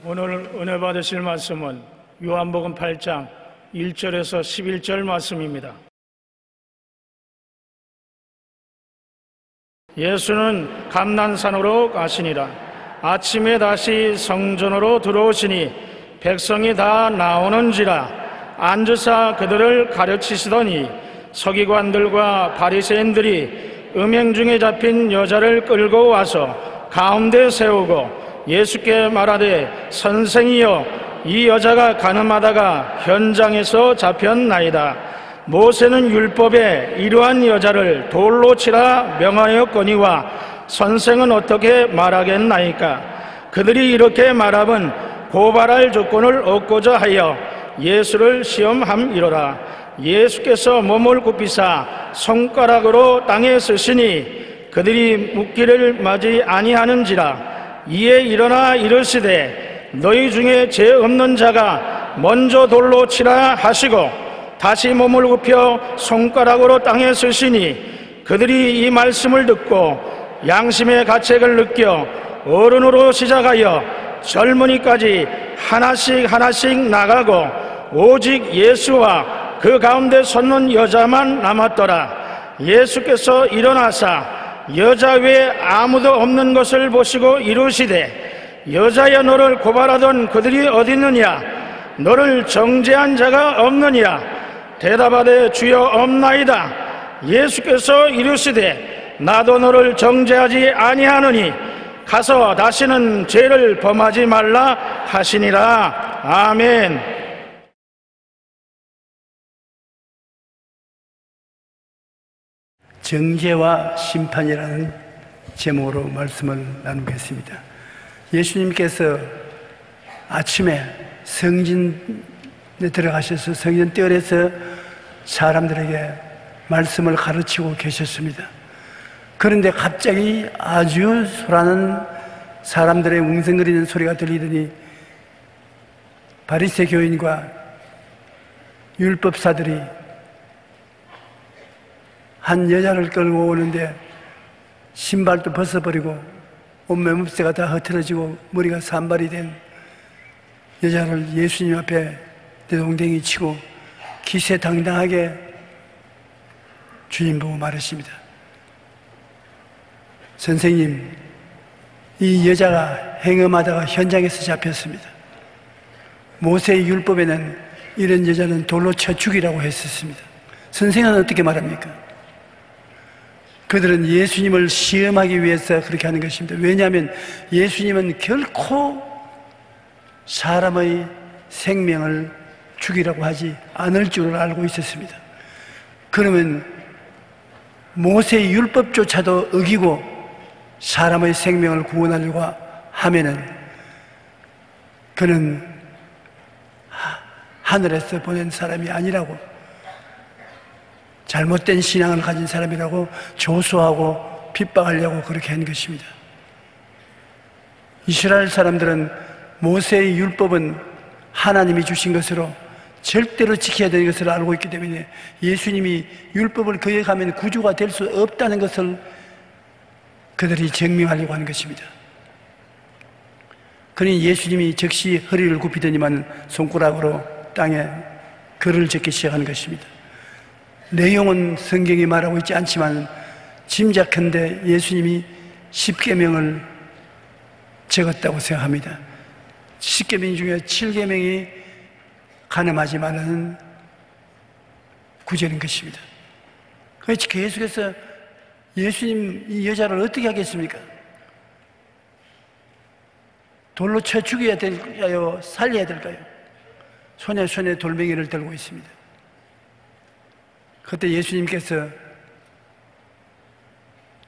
오늘 은혜 받으실 말씀은 요한복음 8장 1절에서 11절 말씀입니다. 예수는 감난산으로 가시니라. 아침에 다시 성전으로 들어오시니 백성이 다 나오는지라. 앉으사 그들을 가르치시더니 서기관들과 바리새인들이 음행 중에 잡힌 여자를 끌고 와서 가운데 세우고 예수께 말하되, 선생이여, 이 여자가 간음하다가 현장에서 잡혔나이다. 모세는 율법에 이러한 여자를 돌로 치라 명하였거니와 선생은 어떻게 말하겠나이까? 그들이 이렇게 말함은 고발할 조건을 얻고자 하여 예수를 시험함이로라. 예수께서 몸을 굽히사 손가락으로 땅에 쓰시니 그들이 묻기를 마지 아니하는지라. 이에 일어나 이르시되, 너희 중에 죄 없는 자가 먼저 돌로 치라 하시고 다시 몸을 굽혀 손가락으로 땅에 쓰시니 그들이 이 말씀을 듣고 양심의 가책을 느껴 어른으로 시작하여 젊은이까지 하나씩 나가고 오직 예수와 그 가운데 섰는 여자만 남았더라. 예수께서 일어나사 여자 외에 아무도 없는 것을 보시고 이르시되, 여자여, 너를 고발하던 그들이 어디 있느냐? 너를 정죄한 자가 없느냐? 대답하되, 주여, 없나이다. 예수께서 이르시되, 나도 너를 정죄하지 아니하느니 가서 다시는 죄를 범하지 말라 하시니라. 아멘. 정죄와 심판이라는 제목으로 말씀을 나누겠습니다. 예수님께서 아침에 성전에 들어가셔서 성전 뜰에서 사람들에게 말씀을 가르치고 계셨습니다. 그런데 갑자기 아주 소란한 사람들의 웅성거리는 소리가 들리더니 바리새 교인과 율법사들이 한 여자를 끌고 오는데 신발도 벗어버리고 옷매무새가 다 흐트러지고 머리가 산발이 된 여자를 예수님 앞에 대동댕이 치고 기세당당하게 주님 보고 말하십니다. 선생님, 이 여자가 행음하다가 현장에서 잡혔습니다. 모세의 율법에는 이런 여자는 돌로 쳐 죽이라고 했었습니다. 선생은 어떻게 말합니까? 그들은 예수님을 시험하기 위해서 그렇게 하는 것입니다. 왜냐하면 예수님은 결코 사람의 생명을 죽이라고 하지 않을 줄 알고 있었습니다. 그러면 모세의 율법조차도 어기고 사람의 생명을 구원하려고 하면은 그는 하늘에서 보낸 사람이 아니라고, 잘못된 신앙을 가진 사람이라고 조소하고 핍박하려고 그렇게 한 것입니다. 이스라엘 사람들은 모세의 율법은 하나님이 주신 것으로 절대로 지켜야 되는 것을 알고 있기 때문에 예수님이 율법을 거역하면 구주가 될 수 없다는 것을 그들이 증명하려고 하는 것입니다. 그러니 예수님이 즉시 허리를 굽히더니만 손가락으로 땅에 글을 적기 시작하는 것입니다. 내용은 성경이 말하고 있지 않지만 짐작컨대 예수님이 10계명을 적었다고 생각합니다. 10계명 중에 7계명이 간음하지 말라는 구절인 것입니다. 그래서 계속해서 예수님 이 여자를 어떻게 하겠습니까? 돌로 쳐 죽여야 될까요? 살려야 될까요? 손에 돌멩이를 들고 있습니다. 그때 예수님께서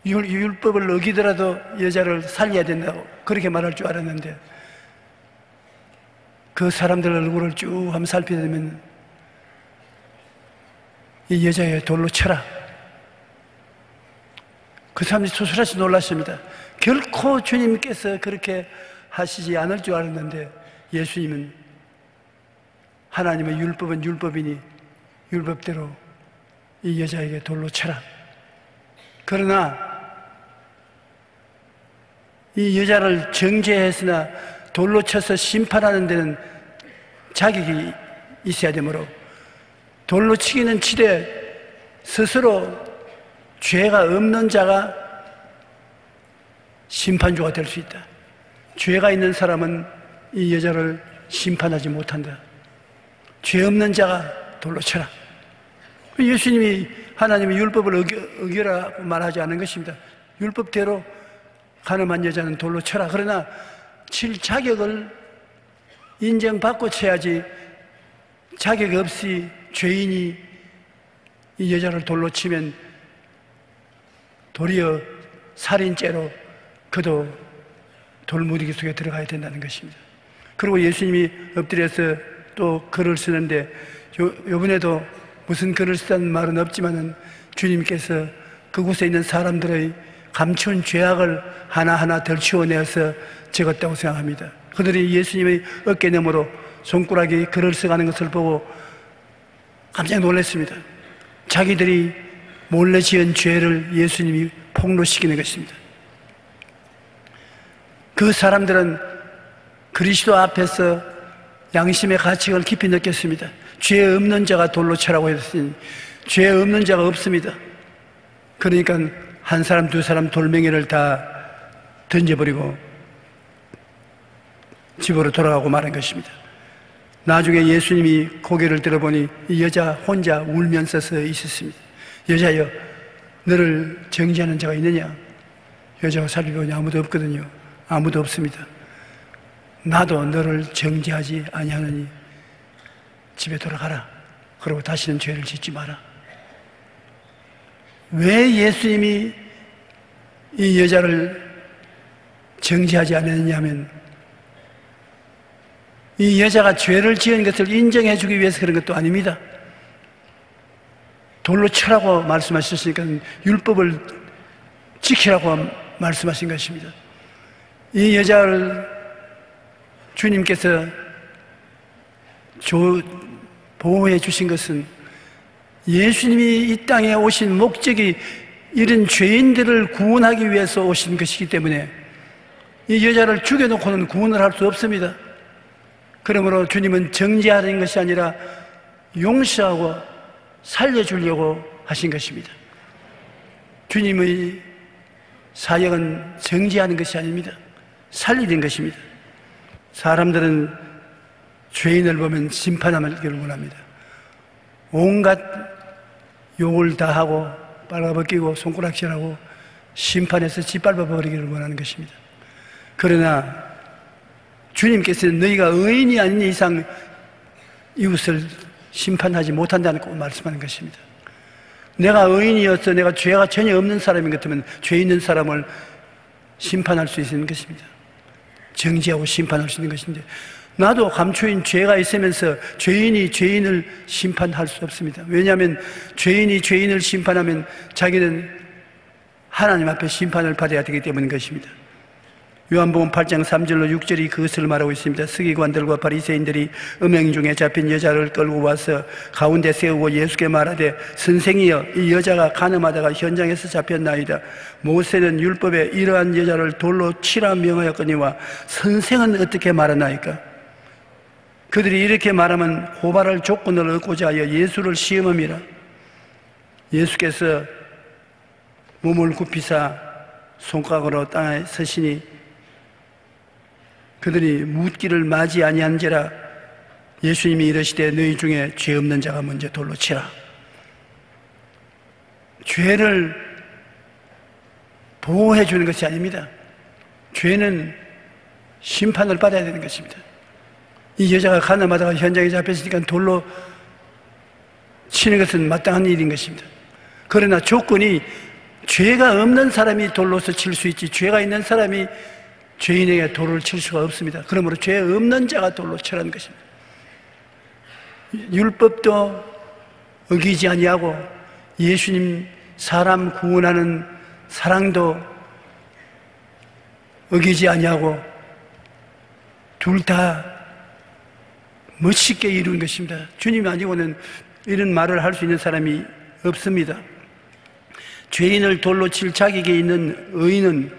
율법을 어기더라도 여자를 살려야 된다고 그렇게 말할 줄 알았는데 그 사람들 얼굴을 쭉 한번 살펴보면 이 여자의 돌로 쳐라. 그 사람들이 소스라치 놀랐습니다. 결코 주님께서 그렇게 하시지 않을 줄 알았는데 예수님은 하나님의 율법은 율법이니 율법대로 이 여자에게 돌로 쳐라. 그러나 이 여자를 정죄했으나 돌로 쳐서 심판하는 데는 자격이 있어야 되므로 돌로 치기는 치되 스스로 죄가 없는 자가 심판주가 될 수 있다. 죄가 있는 사람은 이 여자를 심판하지 못한다. 죄 없는 자가 돌로 쳐라. 예수님이 하나님의 율법을 어기라고 말하지 않은 것입니다. 율법대로 가늠한 여자는 돌로 쳐라. 그러나 칠 자격을 인정받고 쳐야지, 자격 없이 죄인이 이 여자를 돌로 치면 도리어 살인죄로 그도 돌무더기 속에 들어가야 된다는 것입니다. 그리고 예수님이 엎드려서 또 글을 쓰는데, 요번에도 무슨 글을 쓰다는 말은 없지만은 주님께서 그곳에 있는 사람들의 감춘 죄악을 하나하나 덜치워내어서 적었다고 생각합니다. 그들이 예수님의 어깨너머로 손가락이 글을 써가는 것을 보고 깜짝 놀랐습니다. 자기들이 몰래 지은 죄를 예수님이 폭로시키는 것입니다. 그 사람들은 그리스도 앞에서 양심의 가책을 깊이 느꼈습니다. 죄 없는 자가 돌로 쳐라고 했으니 죄 없는 자가 없습니다. 그러니까 한 사람 두 사람 돌멩이를 다 던져버리고 집으로 돌아가고 말한 것입니다. 나중에 예수님이 고개를 들어보니 이 여자 혼자 울면서 서 있었습니다. 여자여, 너를 정죄하는 자가 있느냐? 여자가 살펴보니 아무도 없거든요. 아무도 없습니다. 나도 너를 정죄하지 아니하느니 집에 돌아가라. 그리고 다시는 죄를 짓지 마라. 왜 예수님이 이 여자를 정죄하지 않았냐면, 이 여자가 죄를 지은 것을 인정해 주기 위해서 그런 것도 아닙니다. 돌로 쳐라고 말씀하셨으니까 율법을 지키라고 말씀하신 것입니다. 이 여자를 주님께서 보호해 주신 것은 예수님이 이 땅에 오신 목적이 이런 죄인들을 구원하기 위해서 오신 것이기 때문에 이 여자를 죽여놓고는 구원을 할 수 없습니다. 그러므로 주님은 정죄하는 것이 아니라 용서하고 살려주려고 하신 것입니다. 주님의 사역은 정죄하는 것이 아닙니다. 살리는 것입니다. 사람들은 죄인을 보면 심판하기를 원합니다. 온갖 욕을 다 하고 빨아벗기고 손가락질하고 심판해서 짓밟아 버리기를 원하는 것입니다. 그러나 주님께서는 너희가 의인이 아닌 이상 이웃을 심판하지 못한다고 말씀하는 것입니다. 내가 의인이어서 내가 죄가 전혀 없는 사람인 것 같으면 죄 있는 사람을 심판할 수 있는 것입니다. 정죄하고 심판할 수 있는 것인데, 나도 감추인 죄가 있으면서 죄인이 죄인을 심판할 수 없습니다. 왜냐하면 죄인이 죄인을 심판하면 자기는 하나님 앞에 심판을 받아야 되기 때문인 것입니다. 요한복음 8장 3절로 6절이 그것을 말하고 있습니다. 서기관들과 바리새인들이 음행 중에 잡힌 여자를 끌고 와서 가운데 세우고 예수께 말하되, 선생이여, 이 여자가 간음하다가 현장에서 잡혔나이다. 모세는 율법에 이러한 여자를 돌로 치라 명하였거니와 선생은 어떻게 말하나이까? 그들이 이렇게 말하면 고발할 조건을 얻고자 하여 예수를 시험함이라. 예수께서 몸을 굽히사 손가락으로 땅에 서시니 그들이 묻기를 맞이 아니한지라. 예수님이 이르시되 너희 중에 죄 없는 자가 먼저 돌로 치라. 죄를 보호해 주는 것이 아닙니다. 죄는 심판을 받아야 되는 것입니다. 이 여자가 간음하다가 현장에 잡혔으니까 돌로 치는 것은 마땅한 일인 것입니다. 그러나 조건이 죄가 없는 사람이 돌로서 칠 수 있지, 죄가 있는 사람이 죄인에게 돌을 칠 수가 없습니다. 그러므로 죄 없는 자가 돌로 치라는 것입니다. 율법도 어기지 아니하고 예수님 사람 구원하는 사랑도 어기지 아니하고 둘 다 멋있게 이룬 것입니다. 주님이 아니고는 이런 말을 할 수 있는 사람이 없습니다. 죄인을 돌로 칠 자격이 있는 의인은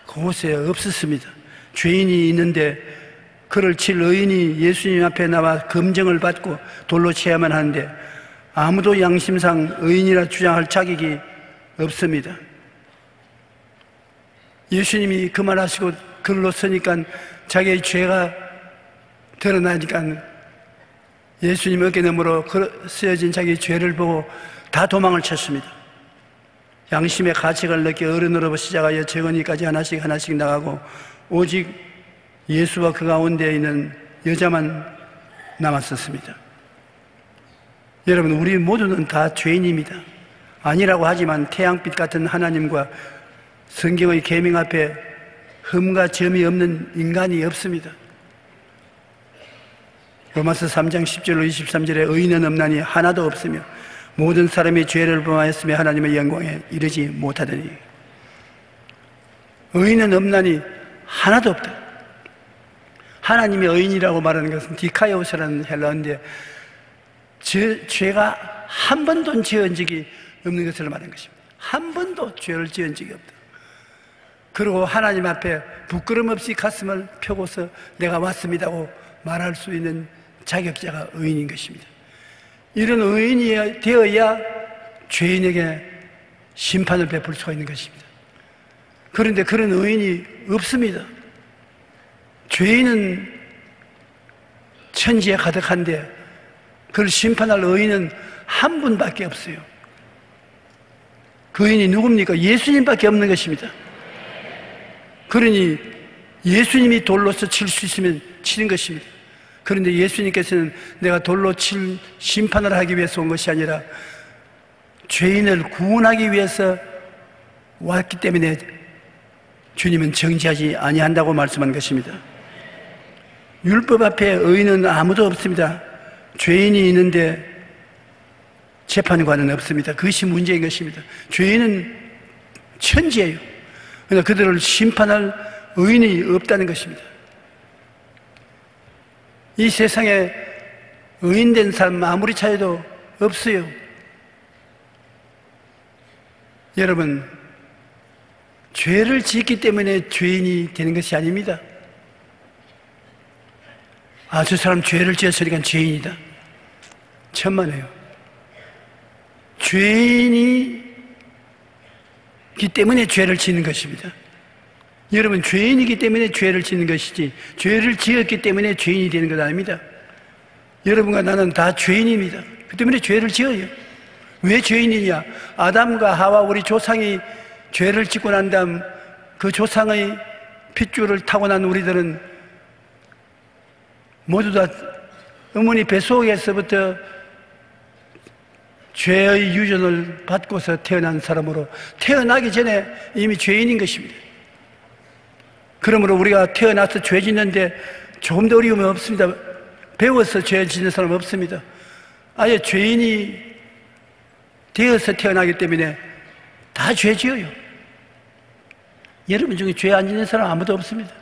그곳에 없었습니다. 죄인이 있는데 그를 칠 의인이 예수님 앞에 나와 검증을 받고 돌로 쳐야만 하는데 아무도 양심상 의인이라 주장할 자격이 없습니다. 예수님이 그 말하시고 글로 서니까 자기의 죄가 드러나니까 예수님 어깨 너머로 쓰여진 자기의 죄를 보고 다 도망을 쳤습니다. 양심의 가책을 느껴 어른으로 시작하여 적은이까지 하나씩 나가고 오직 예수와 그 가운데 있는 여자만 남았었습니다. 여러분, 우리 모두는 다 죄인입니다. 아니라고 하지만 태양빛 같은 하나님과 성경의 계명 앞에 흠과 점이 없는 인간이 없습니다. 로마서 3장 10절로 23절에 의인은 없나니 하나도 없으며 모든 사람이 죄를 범하였으며 하나님의 영광에 이르지 못하더니. 의인은 없나니 하나도 없다. 하나님이 의인이라고 말하는 것은 디카이오스라는 헬라어인데 죄가 한 번도 지은 적이 없는 것을 말하는 것입니다. 한 번도 죄를 지은 적이 없다. 그리고 하나님 앞에 부끄럼 없이 가슴을 펴고서 내가 왔습니다고 말할 수 있는 자격자가 의인인 것입니다. 이런 의인이 되어야 죄인에게 심판을 베풀 수가 있는 것입니다. 그런데 그런 의인이 없습니다. 죄인은 천지에 가득한데 그를 심판할 의인은 한 분밖에 없어요. 그 의인이 누굽니까? 예수님밖에 없는 것입니다. 그러니 예수님이 돌로서 칠 수 있으면 치는 것입니다. 그런데 예수님께서는 내가 돌로 칠 심판을 하기 위해서 온 것이 아니라 죄인을 구원하기 위해서 왔기 때문에 주님은 정죄하지 아니한다고 말씀한 것입니다. 율법 앞에 의인은 아무도 없습니다. 죄인이 있는데 재판관은 없습니다. 그것이 문제인 것입니다. 죄인은 천지예요. 그러나 그들을 심판할 의인이 없다는 것입니다. 이 세상에 의인된 사람 아무리 찾아도 없어요. 여러분, 죄를 짓기 때문에 죄인이 되는 것이 아닙니다. 아, 저 사람 죄를 지었으니까 죄인이다. 천만에요. 죄인이기 때문에 죄를 짓는 것입니다. 여러분, 죄인이기 때문에 죄를 짓는 것이지 죄를 지었기 때문에 죄인이 되는 것 아닙니다. 여러분과 나는 다 죄인입니다. 그 때문에 죄를 지어요. 왜 죄인이냐? 아담과 하와 우리 조상이 죄를 짓고 난 다음 그 조상의 핏줄을 타고난 우리들은 모두 다 어머니 뱃속에서부터 죄의 유전을 받고서 태어난 사람으로 태어나기 전에 이미 죄인인 것입니다. 그러므로 우리가 태어나서 죄 짓는데 조금 더 어려움이 없습니다. 배워서 죄 짓는 사람 없습니다. 아예 죄인이 되어서 태어나기 때문에 다 죄 지어요. 여러분 중에 죄 안 짓는 사람 아무도 없습니다.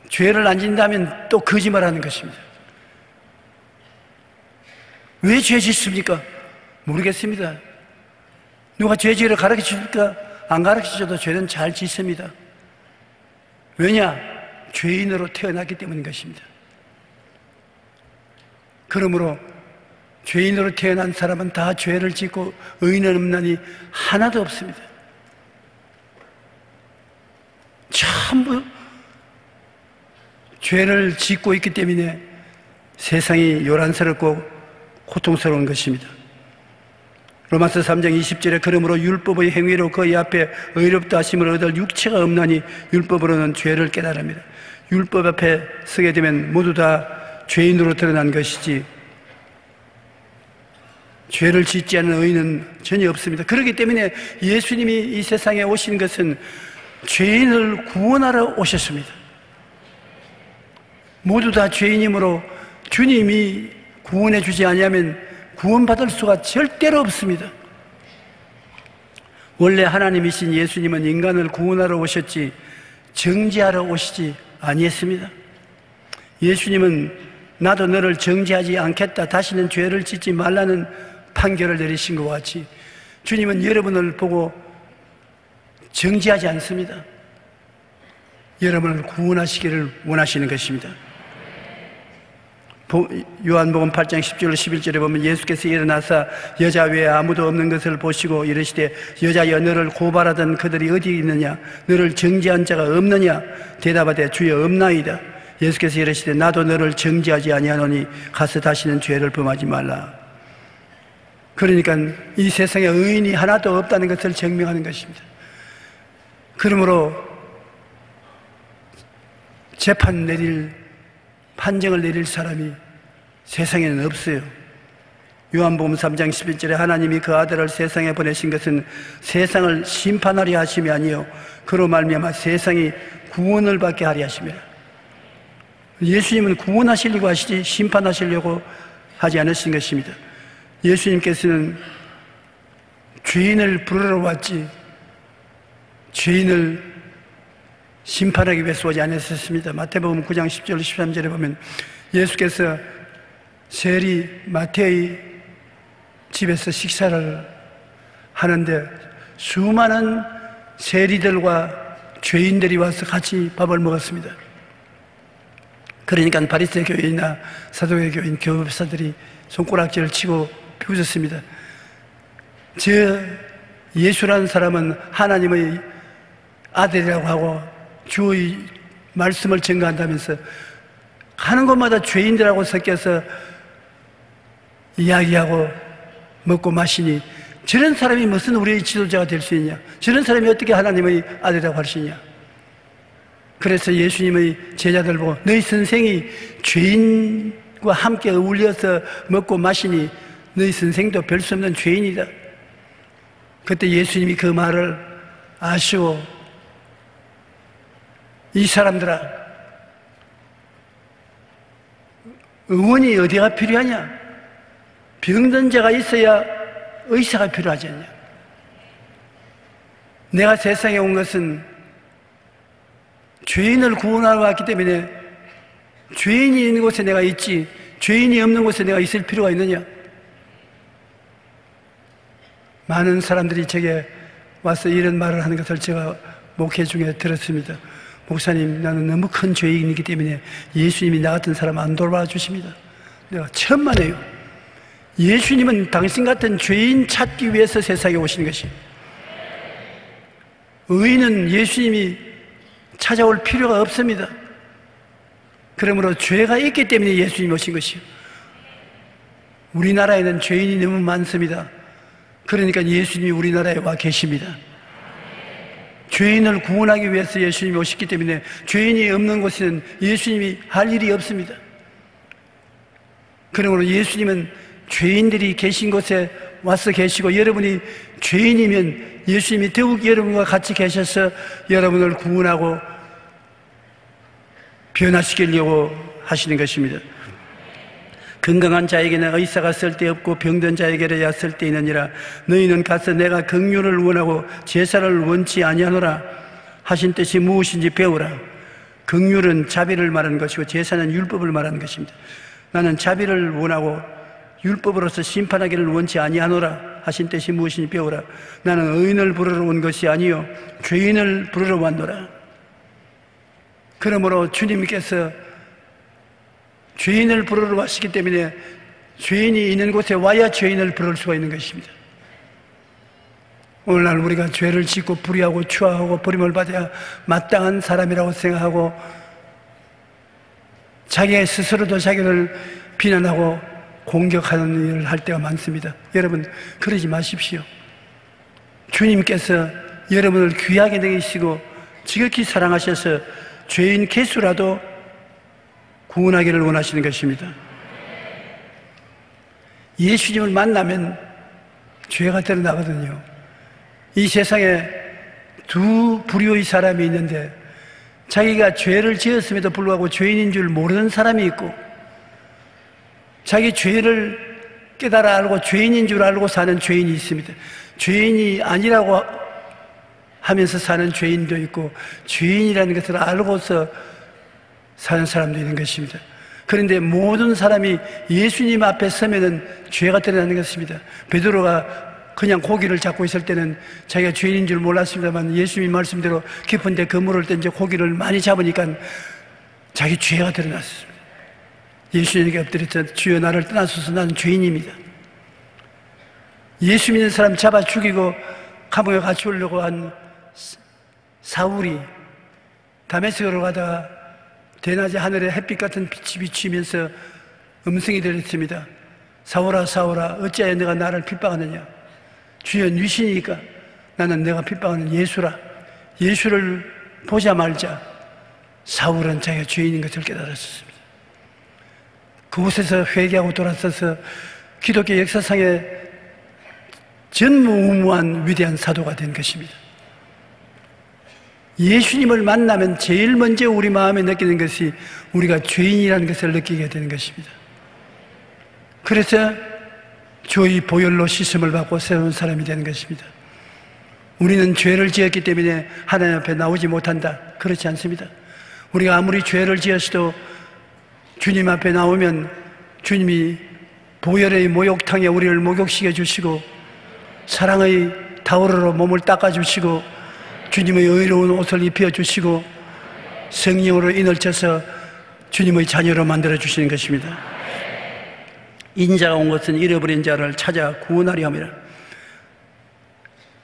죄를 안 짓는다면 또 거짓말하는 것입니다. 왜 죄 짓습니까? 모르겠습니다. 누가 죄 지으러 가르쳐줍니까? 안 가르쳐줘도 죄는 잘 짓습니다. 왜냐? 죄인으로 태어났기 때문인 것입니다. 그러므로 죄인으로 태어난 사람은 다 죄를 짓고 의인은 없나니 하나도 없습니다. 전부 죄를 짓고 있기 때문에 세상이 요란스럽고 고통스러운 것입니다. 로마서 3장 20절에 그러므로 율법의 행위로 그의 앞에 의롭다 하심을 얻을 육체가 없나니 율법으로는 죄를 깨달습니다. 율법 앞에 서게 되면 모두 다 죄인으로 드러난 것이지 죄를 짓지 않는 의인은 전혀 없습니다. 그렇기 때문에 예수님이 이 세상에 오신 것은 죄인을 구원하러 오셨습니다. 모두 다 죄인이므로 주님이 구원해 주지 아니하면 구원받을 수가 절대로 없습니다. 원래 하나님이신 예수님은 인간을 구원하러 오셨지 정죄하러 오시지 아니했습니다. 예수님은 나도 너를 정죄하지 않겠다, 다시는 죄를 짓지 말라는 판결을 내리신 것 같이 주님은 여러분을 보고 정죄하지 않습니다. 여러분을 구원하시기를 원하시는 것입니다. 요한복음 8장 10절 11절에 보면 예수께서 일어나사 여자 외에 아무도 없는 것을 보시고 이르시되 여자여 너를 고발하던 그들이 어디 있느냐 너를 정죄한 자가 없느냐 대답하되 주여 없나이다. 예수께서 이르시되 나도 너를 정죄하지 아니하노니 가서 다시는 죄를 범하지 말라. 그러니까 이 세상에 의인이 하나도 없다는 것을 증명하는 것입니다. 그러므로 판정을 내릴 사람이 세상에는 없어요. 요한복음 3장 11절에 하나님이 그 아들을 세상에 보내신 것은 세상을 심판하려 하심이 아니요 그로 말미암아 세상이 구원을 받게 하려 하심이라. 예수님은 구원하시려고 하시지 심판하시려고 하지 않으신 것입니다. 예수님께서는 죄인을 부르러 왔지 죄인을 심판하기 위해서 오지 않으셨습니다. 마태복음 9장 10절 13절에 보면 예수께서 세리 마태의 집에서 식사를 하는데 수많은 세리들과 죄인들이 와서 같이 밥을 먹었습니다. 그러니까 바리새 교인이나 사두개 교인 교법사들이 손가락질을 치고 비웃었습니다. 저 예수라는 사람은 하나님의 아들이라고 하고 주의 말씀을 증거한다면서 하는 것마다 죄인들하고 섞여서 이야기하고 먹고 마시니 저런 사람이 무슨 우리의 지도자가 될 수 있냐? 저런 사람이 어떻게 하나님의 아들이라고 할 수 있냐? 그래서 예수님의 제자들 보고 너희 선생이 죄인과 함께 어울려서 먹고 마시니 너희 선생도 별 수 없는 죄인이다. 그때 예수님이 그 말을 아시고 이 사람들아 의원이 어디가 필요하냐? 병든 자가 있어야 의사가 필요하지 않냐? 내가 세상에 온 것은 죄인을 구원하러 왔기 때문에 죄인이 있는 곳에 내가 있지 죄인이 없는 곳에 내가 있을 필요가 있느냐? 많은 사람들이 제게 와서 이런 말을 하는 것을 제가 목회 중에 들었습니다. 목사님, 나는 너무 큰 죄인이기 때문에 예수님이 나 같은 사람 안 돌봐주십니다. 내가 천만에요. 예수님은 당신 같은 죄인 찾기 위해서 세상에 오신 것이에요. 의인은 예수님이 찾아올 필요가 없습니다. 그러므로 죄가 있기 때문에 예수님이 오신 것이에요. 우리나라에는 죄인이 너무 많습니다. 그러니까 예수님이 우리나라에 와 계십니다. 죄인을 구원하기 위해서 예수님이 오셨기 때문에 죄인이 없는 곳에는 예수님이 할 일이 없습니다. 그러므로 예수님은 죄인들이 계신 곳에 와서 계시고 여러분이 죄인이면 예수님이 더욱 여러분과 같이 계셔서 여러분을 구원하고 변화시키려고 하시는 것입니다. 건강한 자에게는 의사가 쓸데없고 병든 자에게야 쓸데있느니라. 너희는 가서 내가 긍휼을 원하고 제사를 원치 아니하노라 하신 뜻이 무엇인지 배우라. 긍휼은 자비를 말하는 것이고 제사는 율법을 말하는 것입니다. 나는 자비를 원하고 율법으로서 심판하기를 원치 아니하노라 하신 뜻이 무엇인지 배우라. 나는 의인을 부르러 온 것이 아니요 죄인을 부르러 왔노라. 그러므로 주님께서 죄인을 부르러 왔기 때문에 죄인이 있는 곳에 와야 죄인을 부를 수가 있는 것입니다. 오늘날 우리가 죄를 짓고 불의하고 추하고 버림을 받아야 마땅한 사람이라고 생각하고 자기 스스로도 자기를 비난하고 공격하는 일을 할 때가 많습니다. 여러분 그러지 마십시오. 주님께서 여러분을 귀하게 여기시고 지극히 사랑하셔서 죄인 개수라도 구원하기를 원하시는 것입니다. 예수님을 만나면 죄가 드러나거든요. 이 세상에 두 부류의 사람이 있는데 자기가 죄를 지었음에도 불구하고 죄인인 줄 모르는 사람이 있고 자기 죄를 깨달아 알고 죄인인 줄 알고 사는 죄인이 있습니다. 죄인이 아니라고 하면서 사는 죄인도 있고 죄인이라는 것을 알고서 사는 사람도 있는 것입니다. 그런데 모든 사람이 예수님 앞에 서면은 죄가 드러나는 것입니다. 베드로가 그냥 고기를 잡고 있을 때는 자기가 죄인인 줄 몰랐습니다만 예수님이 말씀대로 깊은 데 그물을 던져 고기를 많이 잡으니까 자기 죄가 드러났습니다. 예수님에게 엎드려서 주여 나를 떠나소서 나는 죄인입니다. 예수 믿는 사람 잡아 죽이고 감옥에 갇히려고 한 사울이 다메섹으로 가다가 대낮에 하늘에 햇빛 같은 빛이 비치면서 음성이 들렸습니다. 사울아 사울아 어찌하여 내가 나를 핍박하느냐. 주여 누시니까 나는 내가 핍박하는 예수라. 예수를 보자마자 사울은 자기가 죄인인 것을 깨달았습니다. 그곳에서 회개하고 돌아서서 기독교 역사상에 전무후무한 위대한 사도가 된 것입니다. 예수님을 만나면 제일 먼저 우리 마음에 느끼는 것이 우리가 죄인이라는 것을 느끼게 되는 것입니다. 그래서 주의 보혈로 씻음을 받고 새로운 사람이 되는 것입니다. 우리는 죄를 지었기 때문에 하나님 앞에 나오지 못한다. 그렇지 않습니다. 우리가 아무리 죄를 지었어도 주님 앞에 나오면 주님이 보혈의 목욕탕에 우리를 목욕시켜 주시고 사랑의 타월로 몸을 닦아주시고 주님의 의로운 옷을 입혀주시고 성령으로 인을 쳐서 주님의 자녀로 만들어주시는 것입니다. 인자가 온 것은 잃어버린 자를 찾아 구원하려 함이라.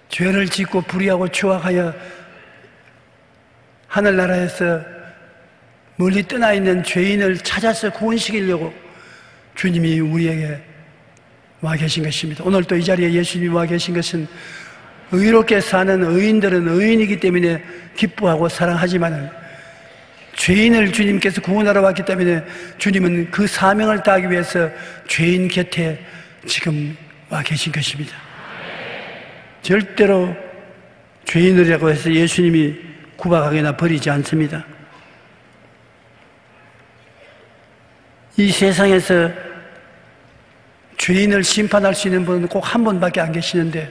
죄를 짓고 불의하고 추악하여 하늘나라에서 멀리 떠나 있는 죄인을 찾아서 구원시키려고 주님이 우리에게 와 계신 것입니다. 오늘 또 이 자리에 예수님이 와 계신 것은 의롭게 사는 의인들은 의인이기 때문에 기뻐하고 사랑하지만 죄인을 주님께서 구원하러 왔기 때문에 주님은 그 사명을 다하기 위해서 죄인 곁에 지금 와 계신 것입니다. 절대로 죄인이라고 해서 예수님이 구박하거나 버리지 않습니다. 이 세상에서 죄인을 심판할 수 있는 분은 꼭 한 분밖에 안 계시는데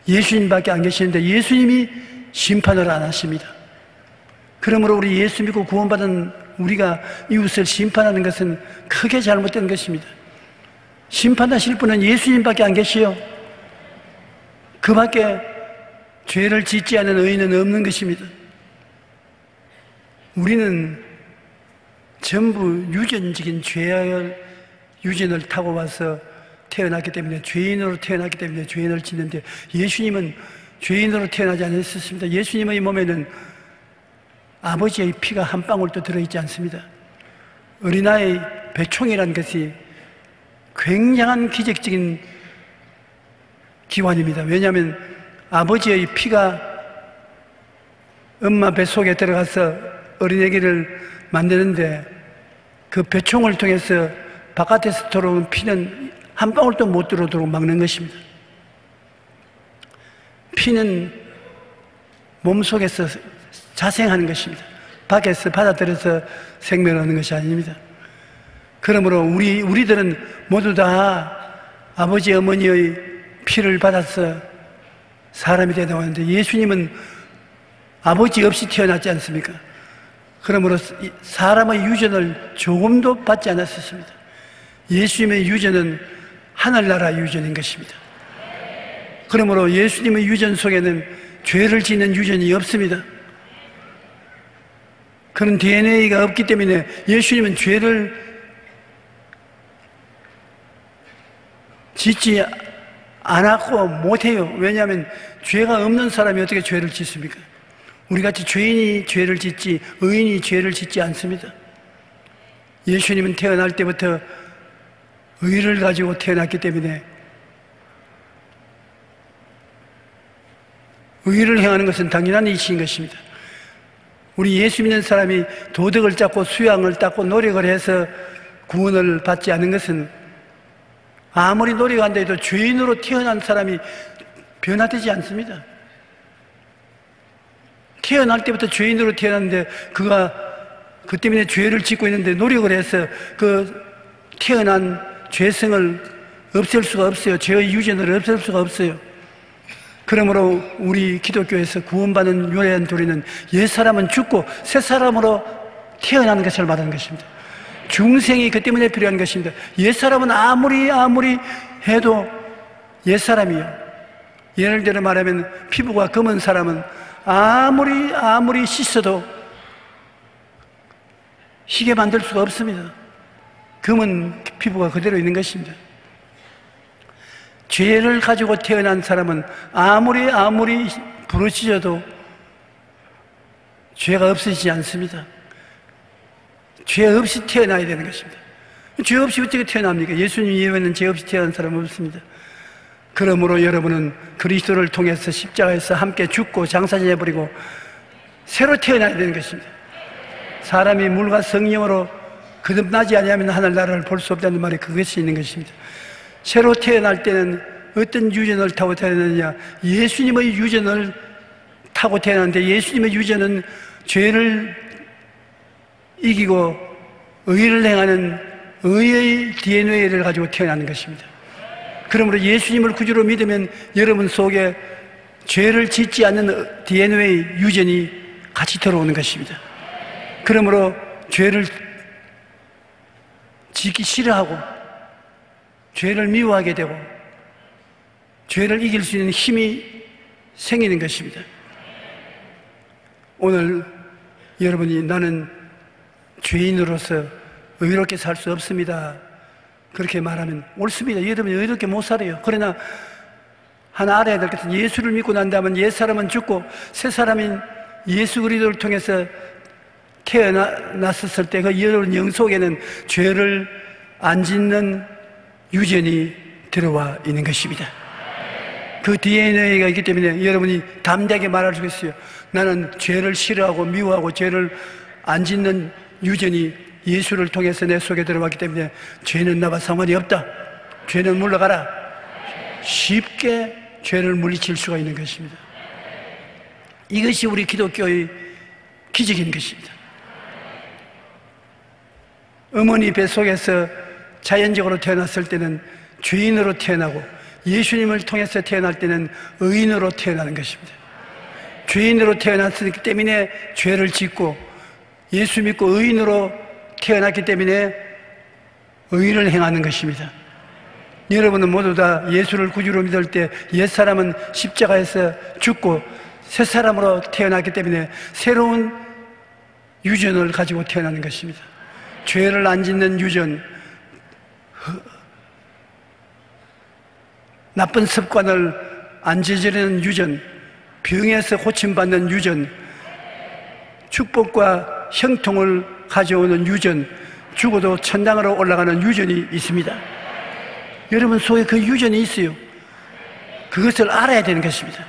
예수님밖에 안 계시는데 예수님이 심판을 안 하십니다. 그러므로 우리 예수 믿고 구원받은 우리가 이웃을 심판하는 것은 크게 잘못된 것입니다. 심판하실 분은 예수님밖에 안 계시요. 그 밖에 죄를 짓지 않은 의인은 없는 것입니다. 우리는 전부 유전적인 죄의 유전을 타고 와서 태어났기 때문에 죄인으로 태어났기 때문에 죄인을 짓는데 예수님은 죄인으로 태어나지 않으셨습니다. 예수님의 몸에는 아버지의 피가 한 방울도 들어있지 않습니다. 어린아이 배총이라는 것이 굉장한 기적적인 기관입니다. 왜냐하면 아버지의 피가 엄마 뱃속에 들어가서 어린애기를 만드는데 그 배총을 통해서 바깥에서 들어오는 피는 한 방울도 못 들어오도록 막는 것입니다. 피는 몸속에서 자생하는 것입니다. 밖에서 받아들여서 생명을 얻는 것이 아닙니다. 그러므로 우리들은 모두 다 아버지 어머니의 피를 받아서 사람이 되어 나왔는데 예수님은 아버지 없이 태어났지 않습니까? 그러므로 사람의 유전을 조금도 받지 않았었습니다. 예수님의 유전은 하늘나라 유전인 것입니다. 그러므로 예수님의 유전 속에는 죄를 짓는 유전이 없습니다. 그런 DNA가 없기 때문에 예수님은 죄를 짓지 않았고 못해요. 왜냐하면 죄가 없는 사람이 어떻게 죄를 짓습니까? 우리같이 죄인이 죄를 짓지 의인이 죄를 짓지 않습니다. 예수님은 태어날 때부터 의를 가지고 태어났기 때문에 의를 행하는 것은 당연한 이치인 것입니다. 우리 예수 믿는 사람이 도덕을 쌓고 수양을 닦고 노력을 해서 구원을 받지 않은 것은 아무리 노력한다 해도 죄인으로 태어난 사람이 변화되지 않습니다. 태어날 때부터 죄인으로 태어났는데 그 때문에 죄를 짓고 있는데 노력을 해서 그 태어난 죄성을 없앨 수가 없어요. 죄의 유전을 없앨 수가 없어요. 그러므로 우리 기독교에서 구원받는 유일한 도리는 옛사람은 죽고 새사람으로 태어나는 것을 말하는 것입니다. 중생이 그 때문에 필요한 것입니다. 옛사람은 아무리 해도 옛사람이요. 예를 들어 말하면 피부가 검은 사람은 아무리 씻어도 희게 만들 수가 없습니다. 검은 피부가 그대로 있는 것입니다. 죄를 가지고 태어난 사람은 아무리 부르짖어도 죄가 없어지지 않습니다. 죄 없이 태어나야 되는 것입니다. 죄 없이 어떻게 태어납니까? 예수님 이외에는 죄 없이 태어난 사람은 없습니다. 그러므로 여러분은 그리스도를 통해서 십자가에서 함께 죽고 장사지내버리고 새로 태어나야 되는 것입니다. 사람이 물과 성령으로 거듭나지 아니하면 하늘 나라를 볼 수 없다는 말이 그것이 있는 것입니다. 새로 태어날 때는 어떤 유전을 타고 태어나느냐? 예수님의 유전을 타고 태어났는데, 예수님의 유전은 죄를 이기고 의를 행하는 의의 DNA를 가지고 태어나는 것입니다. 그러므로 예수님을 구주로 믿으면 여러분 속에 죄를 짓지 않는 DNA 유전이 같이 들어오는 것입니다. 그러므로 죄를 짓기 싫어하고 죄를 미워하게 되고 죄를 이길 수 있는 힘이 생기는 것입니다. 오늘 여러분이 나는 죄인으로서 의롭게 살 수 없습니다, 그렇게 말하면 옳습니다. 여러분이 의롭게 못 살아요. 그러나 하나 알아야 될 것은 예수를 믿고 난 다음은 옛사람은 죽고 새 사람인 예수 그리스도를 통해서 태어났었을 때 그 여러분 영 속에는 죄를 안 짓는 유전이 들어와 있는 것입니다. 그 DNA가 있기 때문에 여러분이 담대하게 말할 수 있어요. 나는 죄를 싫어하고 미워하고 죄를 안 짓는 유전이 예수를 통해서 내 속에 들어왔기 때문에 죄는 나와 상관이 없다, 죄는 물러가라, 쉽게 죄를 물리칠 수가 있는 것입니다. 이것이 우리 기독교의 기적인 것입니다. 어머니 뱃속에서 자연적으로 태어났을 때는 죄인으로 태어나고 예수님을 통해서 태어날 때는 의인으로 태어나는 것입니다. 죄인으로 태어났기 때문에 죄를 짓고 예수 믿고 의인으로 태어났기 때문에 의를 행하는 것입니다. 여러분은 모두 다 예수를 구주로 믿을 때 옛사람은 십자가에서 죽고 새 사람으로 태어났기 때문에 새로운 유전을 가지고 태어나는 것입니다. 죄를 안 짓는 유전, 나쁜 습관을 안 저지르는 유전, 병에서 고침받는 유전, 축복과 형통을 가져오는 유전, 죽어도 천당으로 올라가는 유전이 있습니다. 여러분 속에 그 유전이 있어요. 그것을 알아야 되는 것입니다.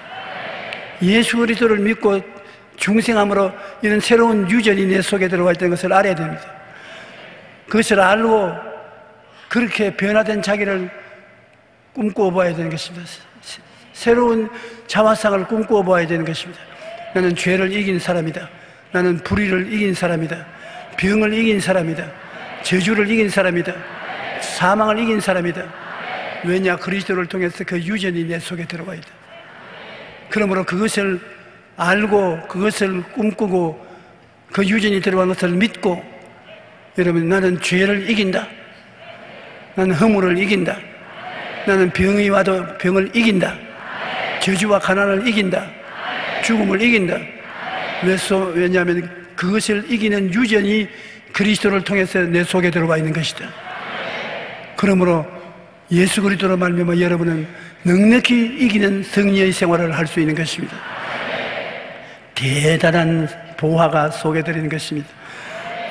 예수 그리스도를 믿고 중생함으로 이런 새로운 유전이 내 속에 들어가 있다는 것을 알아야 됩니다. 그것을 알고 그렇게 변화된 자기를 꿈꾸어 봐야 되는 것입니다. 새로운 자화상을 꿈꾸어 봐야 되는 것입니다. 나는 죄를 이긴 사람이다. 나는 불의를 이긴 사람이다. 병을 이긴 사람이다. 저주를 이긴 사람이다. 사망을 이긴 사람이다. 왜냐? 그리스도를 통해서 그 유전이 내 속에 들어와 있다. 그러므로 그것을 알고 그것을 꿈꾸고 그 유전이 들어간 것을 믿고, 여러분, 나는 죄를 이긴다. 나는 허물을 이긴다. 나는 병이 와도 병을 이긴다. 저주와 가난을 이긴다. 죽음을 이긴다. 왜냐하면 그것을 이기는 유전이 그리스도를 통해서 내 속에 들어와 있는 것이다. 그러므로 예수 그리스도로 말미암아 여러분은 넉넉히 이기는 승리의 생활을 할 수 있는 것입니다. 대단한 보화가 속에 들어있는 것입니다.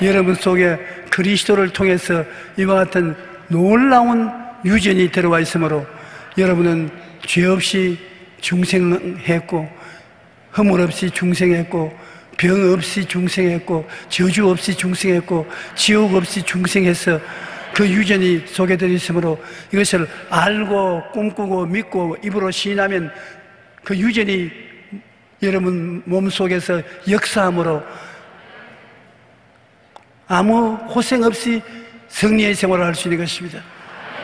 여러분 속에 그리스도를 통해서 이와 같은 놀라운 유전이 들어와 있으므로 여러분은 죄 없이 중생했고, 허물 없이 중생했고, 병 없이 중생했고, 저주 없이 중생했고, 지옥 없이 중생해서 그 유전이 속에 들어있으므로 이것을 알고 꿈꾸고 믿고 입으로 시인하면 그 유전이 여러분 몸속에서 역사함으로 아무 고생 없이 승리의 생활을 할 수 있는 것입니다.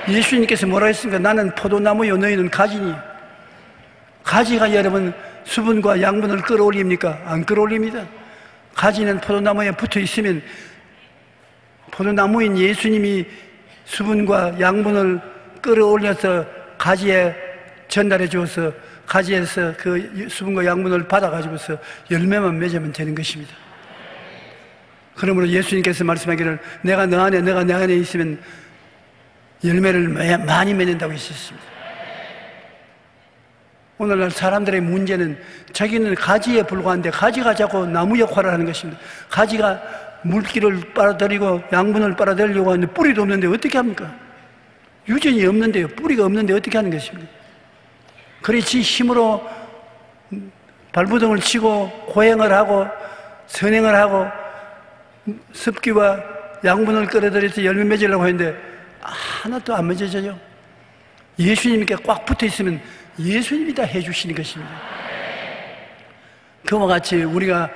예수님께서 뭐라 했습니까? 나는 포도나무요 너희는 가지니. 가지가 여러분 수분과 양분을 끌어올립니까? 안 끌어올립니다. 가지는 포도나무에 붙어 있으면 포도나무인 예수님이 수분과 양분을 끌어올려서 가지에 전달해 주어서 가지에서 그 수분과 양분을 받아가지고서 열매만 맺으면 되는 것입니다. 그러므로 예수님께서 말씀하기를 내가 너 안에 너가 내 안에 있으면 열매를 많이 맺는다고 하셨습니다. 오늘날 사람들의 문제는 자기는 가지에 불과한데 가지가 자꾸 나무 역할을 하는 것입니다. 가지가 물기를 빨아들이고 양분을 빨아들이려고 하는데 뿌리도 없는데 어떻게 합니까? 유전이 없는데요. 뿌리가 없는데 어떻게 하는 것입니까? 그렇지 힘으로 발부동을 치고 고행을 하고 선행을 하고 습기와 양분을 끌어들여서 열매 맺으려고 하는데 하나도 안 맺어져요. 예수님께 꽉 붙어 있으면 예수님이 다 해주시는 것입니다. 그와 같이 우리가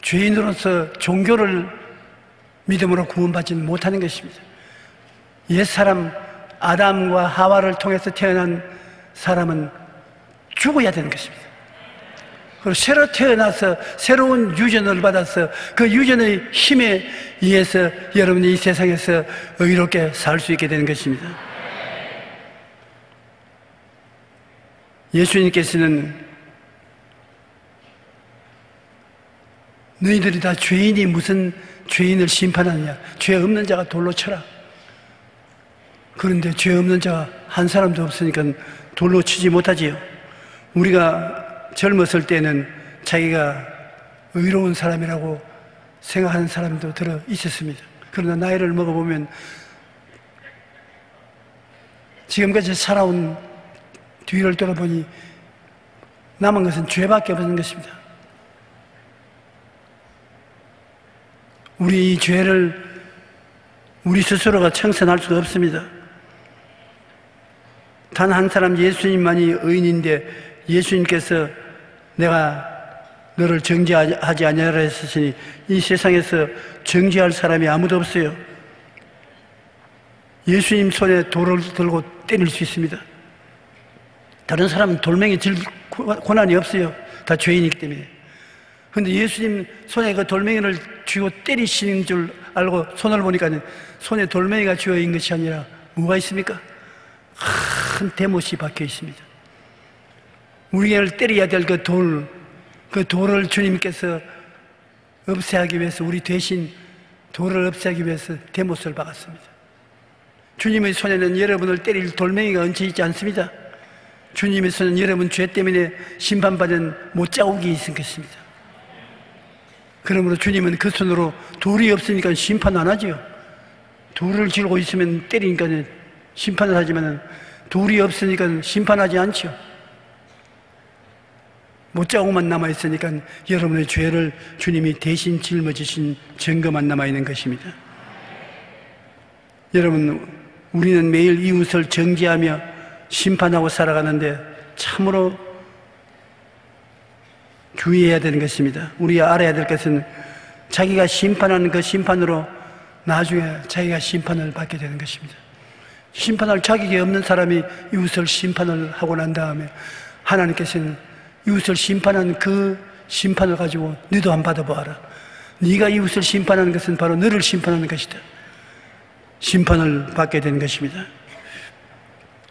죄인으로서 종교를 믿음으로 구원받지는 못하는 것입니다. 옛사람 아담과 하와를 통해서 태어난 사람은 죽어야 되는 것입니다. 그리고 새로 태어나서 새로운 유전을 받아서 그 유전의 힘에 의해서 여러분이 이 세상에서 의롭게 살 수 있게 되는 것입니다. 예수님께서는 너희들이 다 죄인이 무슨 죄인을 심판하느냐, 죄 없는 자가 돌로 쳐라. 그런데 죄 없는 자가 한 사람도 없으니까 돌로 치지 못하지요. 우리가 젊었을 때는 자기가 의로운 사람이라고 생각하는 사람도 들어 있었습니다. 그러나 나이를 먹어보면 지금까지 살아온 뒤를 돌아보니 남은 것은 죄밖에 없는 것입니다. 우리 이 죄를 우리 스스로가 청산할 수가 없습니다. 단 한 사람 예수님만이 의인인데 예수님께서 내가 너를 정죄하지 아니하라 했으니 이 세상에서 정죄할 사람이 아무도 없어요. 예수님 손에 돌을 들고 때릴 수 있습니다. 다른 사람은 돌멩이 질 권한이 없어요. 다 죄인이기 때문에. 그런데 예수님 손에 그 돌멩이를 쥐고 때리시는 줄 알고 손을 보니까 손에 돌멩이가 쥐어 있는 것이 아니라 뭐가 있습니까? 큰 대못이 박혀 있습니다. 우리를 때려야 될 그 돌을 주님께서 없애하기 위해서 우리 대신 돌을 없애하기 위해서 대못을 박았습니다. 주님의 손에는 여러분을 때릴 돌멩이가 얹혀 있지 않습니다. 주님의 손은 여러분 죄 때문에 심판받은 못자국이 있은 것입니다. 그러므로 주님은 그 손으로 돌이 없으니까 심판 안 하죠. 돌을 쥐고 있으면 때리니까 심판을 하지만 돌이 없으니까 심판하지 않죠. 못자국만 남아있으니까 여러분의 죄를 주님이 대신 짊어지신 증거만 남아있는 것입니다. 여러분, 우리는 매일 이웃을 정죄하며 심판하고 살아가는데 참으로 주의해야 되는 것입니다. 우리가 알아야 될 것은 자기가 심판하는 그 심판으로 나중에 자기가 심판을 받게 되는 것입니다. 심판할 자격이 없는 사람이 이웃을 심판을 하고 난 다음에 하나님께서는 이웃을 심판한 그 심판을 가지고 너도 한번 받아보아라. 네가 이웃을 심판하는 것은 바로 너를 심판하는 것이다. 심판을 받게 되는 것입니다.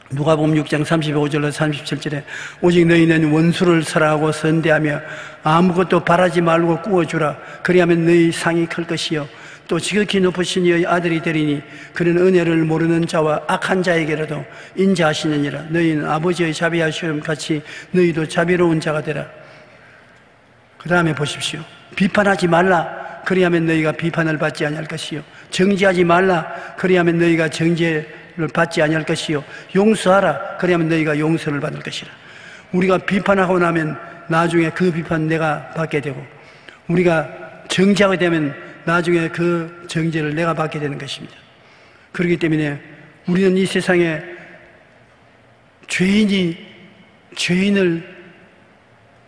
누가복음 6장 35절로 37절에 오직 너희는 원수를 사랑하고 선대하며 아무것도 바라지 말고 구워주라. 그리하면 너희 상이 클 것이요 또 지극히 높으신 이의 아들이 되리니 그는 은혜를 모르는 자와 악한 자에게라도 인자하시느니라. 너희는 아버지의 자비하심 같이 너희도 자비로운 자가 되라. 그 다음에 보십시오. 비판하지 말라. 그리하면 너희가 비판을 받지 아니할 것이요 정죄하지 말라. 그리하면 너희가 정죄를 받지 아니할 것이요 용서하라. 그리하면 너희가 용서를 받을 것이라. 우리가 비판하고 나면 나중에 그 비판 내가 받게 되고 우리가 정죄하게 되면 나중에 그 정죄를 내가 받게 되는 것입니다. 그렇기 때문에 우리는 이 세상에 죄인을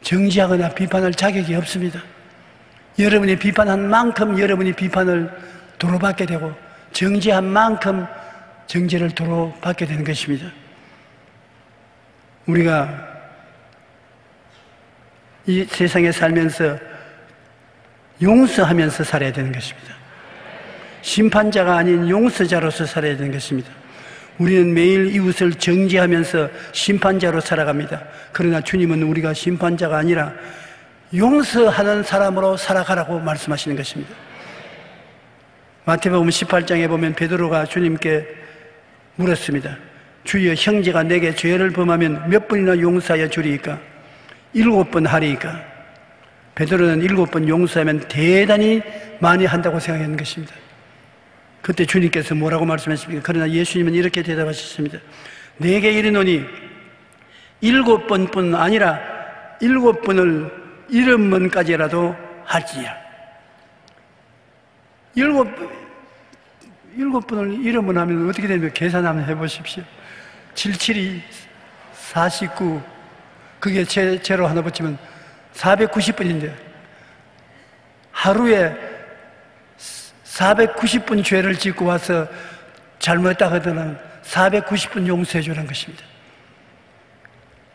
정죄하거나 비판할 자격이 없습니다. 여러분이 비판한 만큼 여러분이 비판을 도로 받게 되고 정죄한 만큼 정죄를 도로 받게 되는 것입니다. 우리가 이 세상에 살면서 용서하면서 살아야 되는 것입니다. 심판자가 아닌 용서자로서 살아야 되는 것입니다. 우리는 매일 이웃을 정죄하면서 심판자로 살아갑니다. 그러나 주님은 우리가 심판자가 아니라 용서하는 사람으로 살아가라고 말씀하시는 것입니다. 마태복음 18장에 보면 베드로가 주님께 물었습니다. 주여, 형제가 내게 죄를 범하면 몇 번이나 용서하여 주리이까? 7번 하리이까? 베드로는 7번 용서하면 대단히 많이 한다고 생각하는 것입니다. 그때 주님께서 뭐라고 말씀하십니까? 그러나 예수님은 이렇게 대답하셨습니다. 내게 이르노니 7번뿐 아니라 7번을 70번까지라도 할지니라. 7번을 70번 하면 어떻게 됩니까? 계산 한번 해보십시오. 77이 49, 그게 제로 하나 붙이면 490번인데 하루에 490번 죄를 짓고 와서 잘못했다 하더라도 490번 용서해 주라는 것입니다.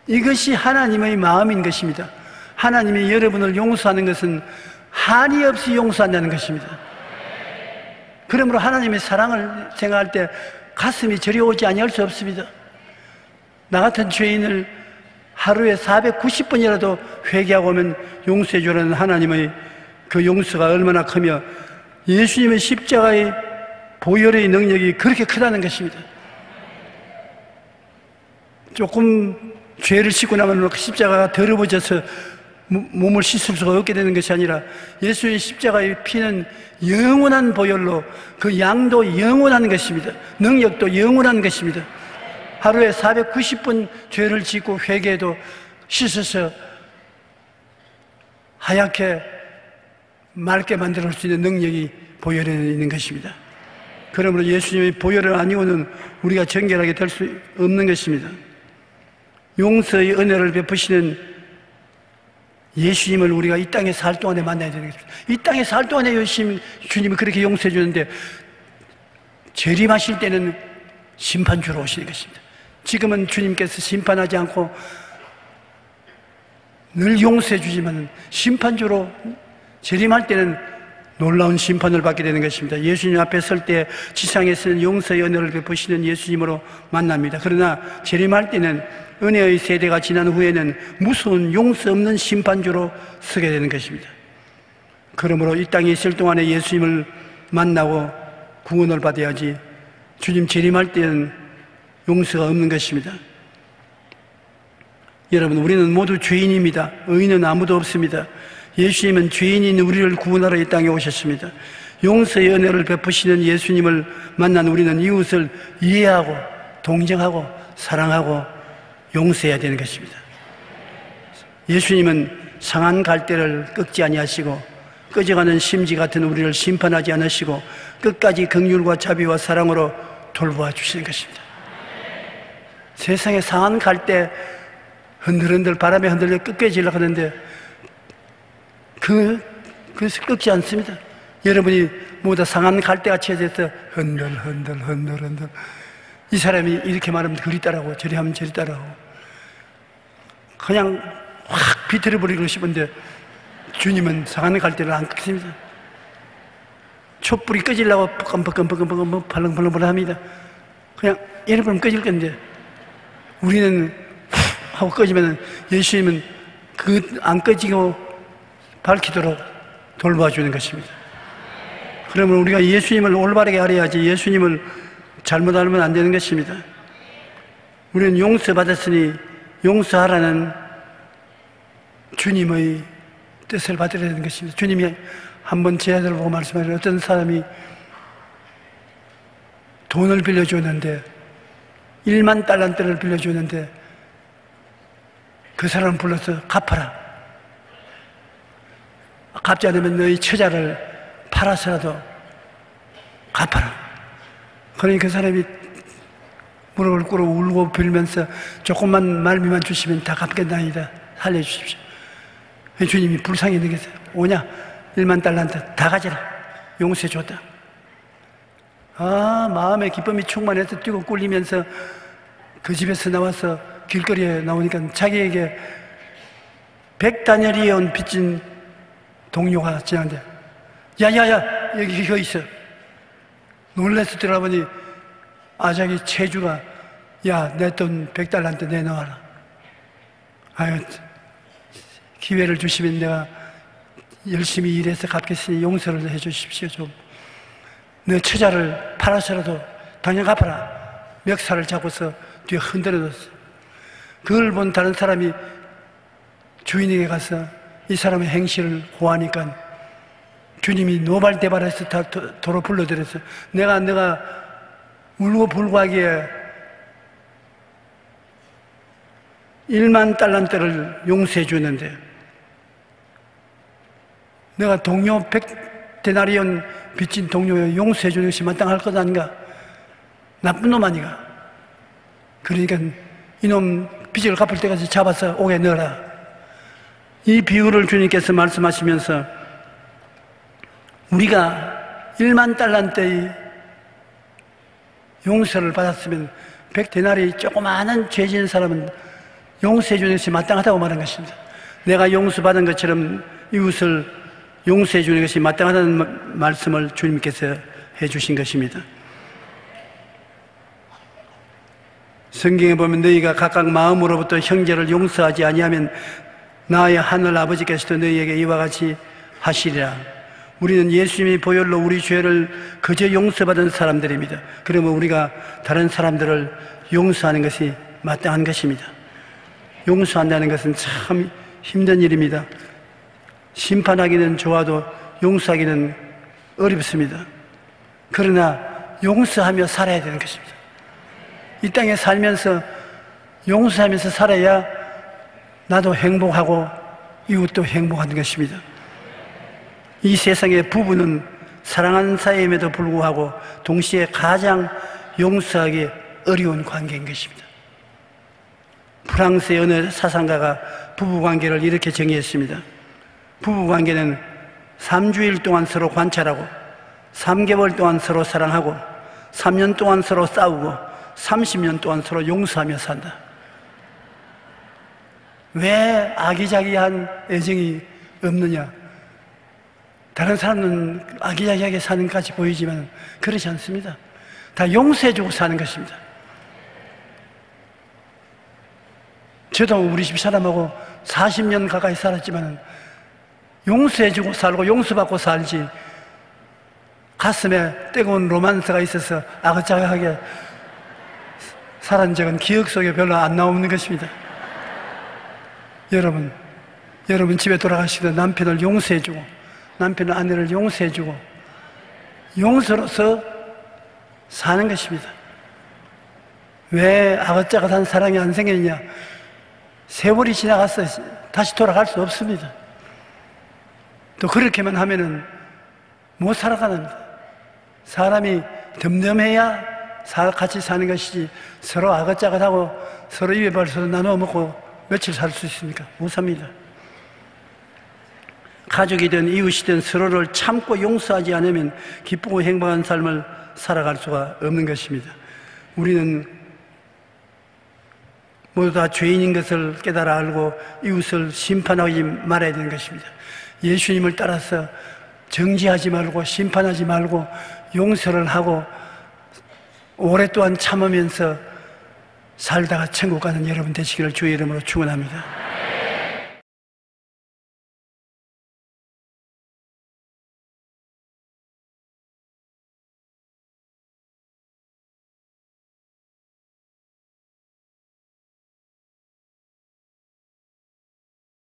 이것이 하나님의 마음인 것입니다. 하나님이 여러분을 용서하는 것은 한이 없이 용서한다는 것입니다. 그러므로 하나님의 사랑을 생각할 때 가슴이 저려오지 아니할 수 없습니다. 나 같은 죄인을 하루에 490번이라도 회개하고 오면 용서해 주라는 하나님의 그 용서가 얼마나 크며 예수님의 십자가의 보혈의 능력이 그렇게 크다는 것입니다. 조금 죄를 씻고 나면 그 십자가가 더러워져서 몸을 씻을 수가 없게 되는 것이 아니라 예수의 십자가의 피는 영원한 보혈로 그 양도 영원한 것입니다. 능력도 영원한 것입니다. 하루에 490번 죄를 짓고 회개해도 씻어서 하얗게 맑게 만들어 수 있는 능력이 보혈에 있는 것입니다. 그러므로 예수님의 보혈을 아니고는 우리가 정결하게 될 수 없는 것입니다. 용서의 은혜를 베푸시는 예수님을 우리가 이 땅에 살 동안에 만나야 되는 것입니다. 이 땅에 살 동안에 주님이 그렇게 용서해 주는데 재림하실 때는 심판주로 오시는 것입니다. 지금은 주님께서 심판하지 않고 늘 용서해 주지만 심판주로 재림할 때는 놀라운 심판을 받게 되는 것입니다. 예수님 앞에 설 때 지상에서는 용서의 은혜를 베푸시는 예수님으로 만납니다. 그러나 재림할 때는 은혜의 세대가 지난 후에는 무서운 용서 없는 심판주로 서게 되는 것입니다. 그러므로 이 땅에 있을 동안에 예수님을 만나고 구원을 받아야지 주님 재림할 때는 용서가 없는 것입니다. 여러분, 우리는 모두 죄인입니다. 의인은 아무도 없습니다. 예수님은 죄인인 우리를 구원하러 이 땅에 오셨습니다. 용서의 은혜를 베푸시는 예수님을 만난 우리는 이웃을 이해하고 동정하고 사랑하고 용서해야 되는 것입니다. 예수님은 상한 갈대를 꺾지 아니하시고 꺼져가는 심지 같은 우리를 심판하지 않으시고 끝까지 긍휼과 자비와 사랑으로 돌보아 주시는 것입니다. 세상에 상한 갈대 흔들흔들 바람에 흔들려 꺾여지려고 하는데 그것을 꺾지 않습니다. 여러분이 모두 상한 갈대같이 돼서 흔들 이 사람이 이렇게 말하면 그리 따라하고 저리 하면 저리 따라하고 그냥 확 비틀어버리고 싶은데 주님은 상한 갈대를 안 꺾습니다. 촛불이 꺼지려고 뻑뻑뻑뻑뻑 팔렁팔렁 합니다. 그냥 여러분 꺼질 건데 우리는 하고 꺼지면 예수님은 그 안 꺼지고 밝히도록 돌봐주는 것입니다. 그러면 우리가 예수님을 올바르게 알아야지 예수님을 잘못 알면 안 되는 것입니다. 우리는 용서받았으니 용서하라는 주님의 뜻을 받아야 되는 것입니다. 주님이 한번 제 아들을 보고 말씀하시는 어떤 사람이 돈을 빌려주었는데 1만 달란트를 빌려주었는데 그 사람을 불러서 갚아라. 갚지 않으면 너희 처자를 팔아서라도 갚아라. 그러니 그 사람이 무릎을 꿇어 울고 빌면서 조금만 말미만 주시면 다 갚겠나이다. 살려주십시오. 주님이 불쌍히 여기서 오냐? 1만 달란트 다 가져라. 용서해 줬다. 마음의 기쁨이 충만해서 뛰고 꿀리면서 그 집에서 나와서 길거리에 나오니까 자기에게 100다녀리 온 빚진 동료가 지나는데 야야야 여기 이거 있어. 놀라서 들어보니 아작이 체주가 야, 내 돈 100달러한테 내놔라. 아유, 기회를 주시면 내가 열심히 일해서 갚겠으니 용서를 해 주십시오. 좀 내 처자를 팔아서라도 당장 갚아라. 멱살을 잡고서 뒤에 흔들어뒀어. 그걸 본 다른 사람이 주인에게 가서 이 사람의 행실을 고하니까 주님이 노발대발해서 다 도로 불러들여서 내가 울고 불고하기에 1만 달란트를 용서해 주는데 내가 동료 100데나리온 빚진 동료에 용서해 주는 것이 마땅할 것 아닌가? 나쁜 놈 아니가? 그러니까 이놈 빚을 갚을 때까지 잡아서 옥에 넣어라. 이 비유를 주님께서 말씀하시면서 우리가 1만 달란트의 용서를 받았으면 100데나리 조그마한 죄 지은 사람은 용서해 주는 것이 마땅하다고 말한 것입니다. 내가 용서받은 것처럼 이웃을 용서해 주는 것이 마땅하다는 말씀을 주님께서 해 주신 것입니다. 성경에 보면 너희가 각각 마음으로부터 형제를 용서하지 아니하면 나의 하늘 아버지께서도 너희에게 이와 같이 하시리라. 우리는 예수님의 보혈로 우리 죄를 그저 용서받은 사람들입니다. 그러면 우리가 다른 사람들을 용서하는 것이 마땅한 것입니다. 용서한다는 것은 참 힘든 일입니다. 심판하기는 좋아도 용서하기는 어렵습니다. 그러나 용서하며 살아야 되는 것입니다. 이 땅에 살면서 용서하면서 살아야 나도 행복하고 이웃도 행복한 것입니다. 이 세상의 부부는 사랑하는 사이임에도 불구하고 동시에 가장 용서하기 어려운 관계인 것입니다. 프랑스의 어느 사상가가 부부관계를 이렇게 정의했습니다. 부부관계는 3주일 동안 서로 관찰하고 3개월 동안 서로 사랑하고 3년 동안 서로 싸우고 30년 동안 서로 용서하며 산다. 왜 아기자기한 애정이 없느냐? 다른 사람은 아기자기하게 사는 것까지 보이지만 그렇지 않습니다. 다 용서해주고 사는 것입니다. 저도 우리 집 사람하고 40년 가까이 살았지만 용서해주고 살고 용서받고 살지 가슴에 뜨거운 로만스가 있어서 아긋자긋하게 살은 적은 기억 속에 별로 안 나오는 것입니다. 여러분 집에 돌아가시고 남편을 용서해주고 남편은 아내를 용서해주고 용서로서 사는 것입니다. 왜 아긋자긋한 사랑이 안 생겼냐? 세월이 지나가서 다시 돌아갈 수 없습니다. 또 그렇게만 하면은 못 살아가는 사람이 덤덤해야 같이 사는 것이지 서로 아긋자긋하고 서로 입에 벌써 나눠 먹고 며칠 살 수 있습니까? 못 삽니다. 가족이든 이웃이든 서로를 참고 용서하지 않으면 기쁘고 행복한 삶을 살아갈 수가 없는 것입니다. 우리는 모두 다 죄인인 것을 깨달아 알고 이웃을 심판하지 말아야 되는 것입니다. 예수님을 따라서 정죄하지 말고 심판하지 말고 용서를 하고 오랫동안 참으면서 살다가 천국 가는 여러분 되시기를 주의 이름으로 축원합니다.